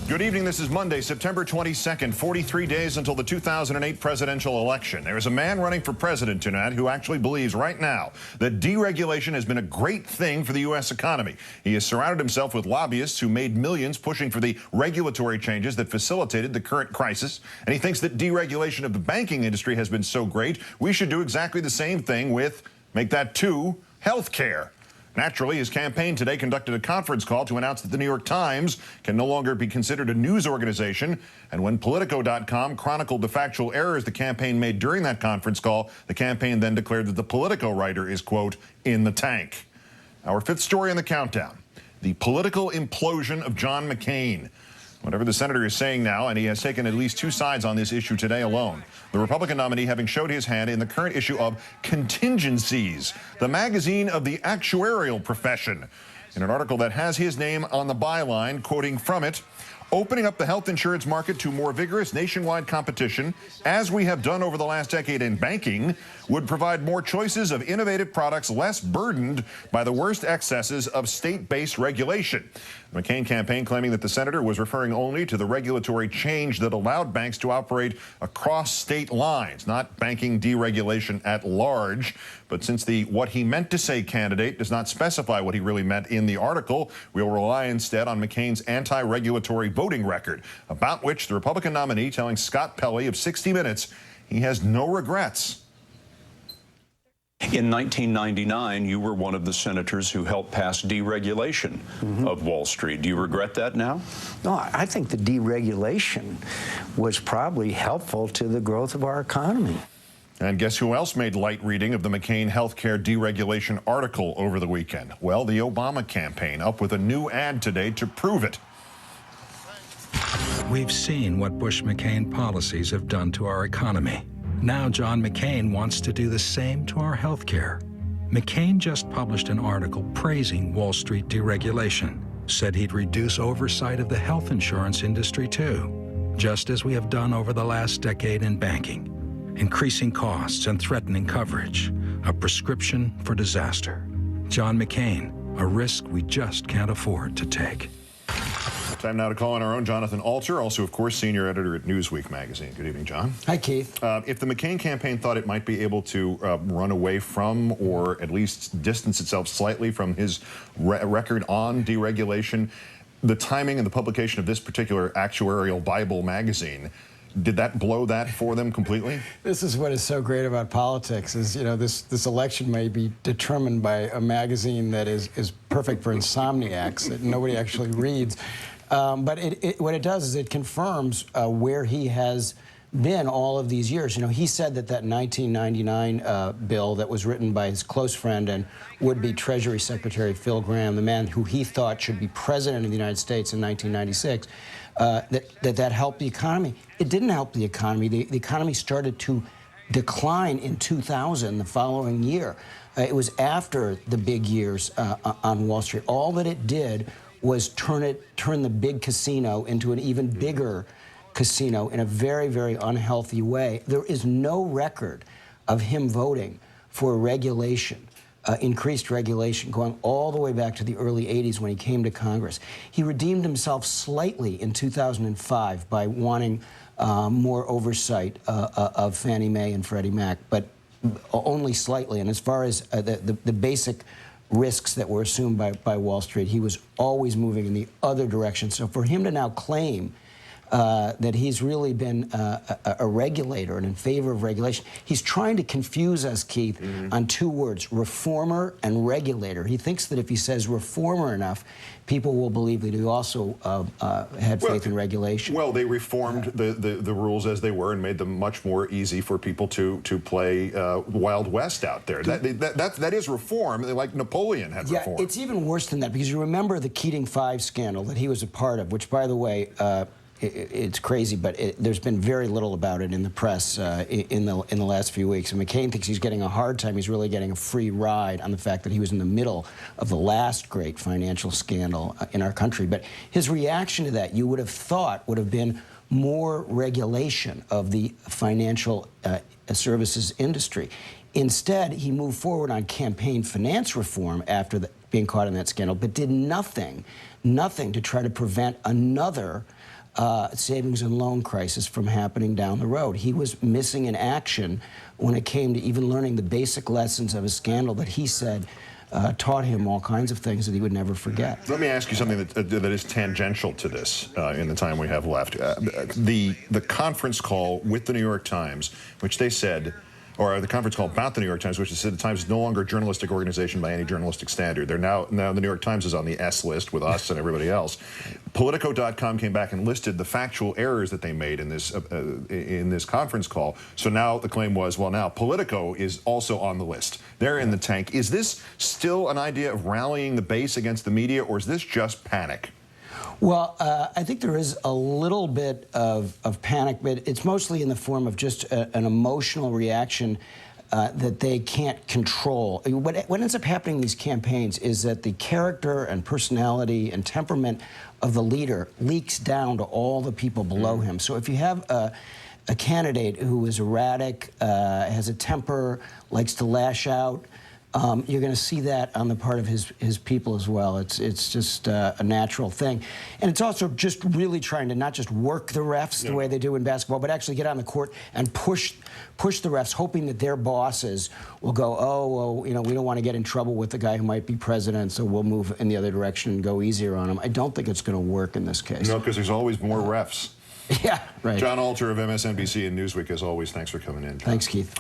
Good evening. This is Monday, September 22nd, 43 days until the 2008 presidential election. There's a man running for president tonight who actually believes right now that deregulation has been a great thing for the U.S. economy. He has surrounded himself with lobbyists who made millions pushing for the regulatory changes that facilitated the current crisis. And he thinks that deregulation of the banking industry has been so great, we should do exactly the same thing with, make that two, health care. Naturally, his campaign today conducted a conference call to announce that the New York Times can no longer be considered a news organization. And when Politico.com chronicled the factual errors the campaign made during that conference call, the campaign then declared that the Politico writer is, quote, in the tank. Our fifth story on the countdown, the political implosion of John McCain. Whatever the senator is saying now, and he has taken at least two sides on this issue today alone. The Republican nominee having showed his hand in the current issue of Contingencies, the magazine of the actuarial profession. In an article that has his name on the byline, quoting from it, opening up the health insurance market to more vigorous nationwide competition, as we have done over the last decade in banking, would provide more choices of innovative products less burdened by the worst excesses of state-based regulation. The McCain campaign claiming that the senator was referring only to the regulatory change that allowed banks to operate across state lines, not banking deregulation at large. But since the what he meant to say candidate does not specify what he really meant in the article, we'll rely instead on McCain's anti-regulatory voting record, about which the Republican nominee telling Scott Pelley of 60 Minutes he has no regrets. In 1999, you were one of the senators who helped pass deregulation of Wall Street. Do you regret that now? No, I think the deregulation was probably helpful to the growth of our economy. And guess who else made light reading of the McCain healthcare deregulation article over the weekend? Well, the Obama campaign, up with a new ad today to prove it. We've seen what Bush-McCain policies have done to our economy. Now John McCain wants to do the same to our health care. McCain just published an article praising Wall Street deregulation, said he'd reduce oversight of the health insurance industry too, just as we have done over the last decade in banking, increasing costs and threatening coverage, a prescription for disaster. John McCain, a risk we just can't afford to take. Time now to call on our own Jonathan Alter, also, of course, senior editor at Newsweek magazine. Good evening, John. Hi, Keith. If the McCain campaign thought it might be able to run away from or at least distance itself slightly from his record on deregulation, the timing and the publication of this particular actuarial Bible magazine, did that blow that for them completely? This is what is so great about politics is, you know, this election may be determined by a magazine that is perfect for insomniacs that nobody actually reads. But what it does is it confirms where he has been all of these years. You know, he said that 1999 bill that was written by his close friend and would-be Treasury Secretary Phil Gramm, the man who he thought should be president of the United States in 1996, that helped the economy. It didn't help the economy. The economy started to decline in 2000, the following year. It was after the big years on Wall Street. All that it did was turn the big casino into an even bigger casino in a very, very unhealthy way. There is no record of him voting for regulation, increased regulation, going all the way back to the early 80s when he came to Congress. He redeemed himself slightly in 2005 by wanting more oversight of Fannie Mae and Freddie Mac, but only slightly. And as far as the basic risks that were assumed by Wall Street, he was always moving in the other direction. So for him to now claim that he's really been a regulator and in favor of regulation, he's trying to confuse us, Keith, on two words, reformer and regulator. He thinks that if he says reformer enough, people will believe that he also had faith in regulation. Well, they reformed the rules as they were and made them much more easy for people to play Wild West out there. That is reform, like Napoleon had reform. Yeah, it's even worse than that, because you remember the Keating 5 scandal that he was a part of, which, by the way, it's crazy, but there's been very little about it in the press in the last few weeks. And McCain thinks he's getting a hard time. He's really getting a free ride on the fact that he was in the middle of the last great financial scandal in our country. But his reaction to that, you would have thought, would have been more regulation of the financial services industry. Instead, he moved forward on campaign finance reform after being caught in that scandal, but did nothing to try to prevent another savings and loan crisis from happening down the road. He was missing in action when it came to even learning the basic lessons of a scandal that he said taught him all kinds of things that he would never forget. Let me ask you something that is tangential to this in the time we have left. The conference call with the New York Times, which they said, or the conference call about the New York Times, which they said the Times is no longer a journalistic organization by any journalistic standard. They're now the New York Times is on the S list with us and everybody else. Politico.com came back and listed the factual errors that they made in this conference call. So now the claim was, well, now Politico is also on the list. They're in the tank. Is this still an idea of rallying the base against the media, or is this just panic? Well, I think there is a little bit of panic, but it's mostly in the form of just an emotional reaction that they can't control. What ends up happening in these campaigns is that the character and personality and temperament of the leader leaks down to all the people below him. So if you have a candidate who is erratic, has a temper, likes to lash out, you're going to see that on the part of his people as well. It's just a natural thing. And it's also just really trying to not just work the refs the way they do in basketball, but actually get on the court and push the refs, hoping that their bosses will go, oh, well, you know, we don't want to get in trouble with the guy who might be president, so we'll move in the other direction and go easier on him. I don't think it's going to work in this case. No, because there's always more refs. Yeah, right. John Alter of MSNBC and Newsweek, as always, thanks for coming in, John. Thanks, Keith.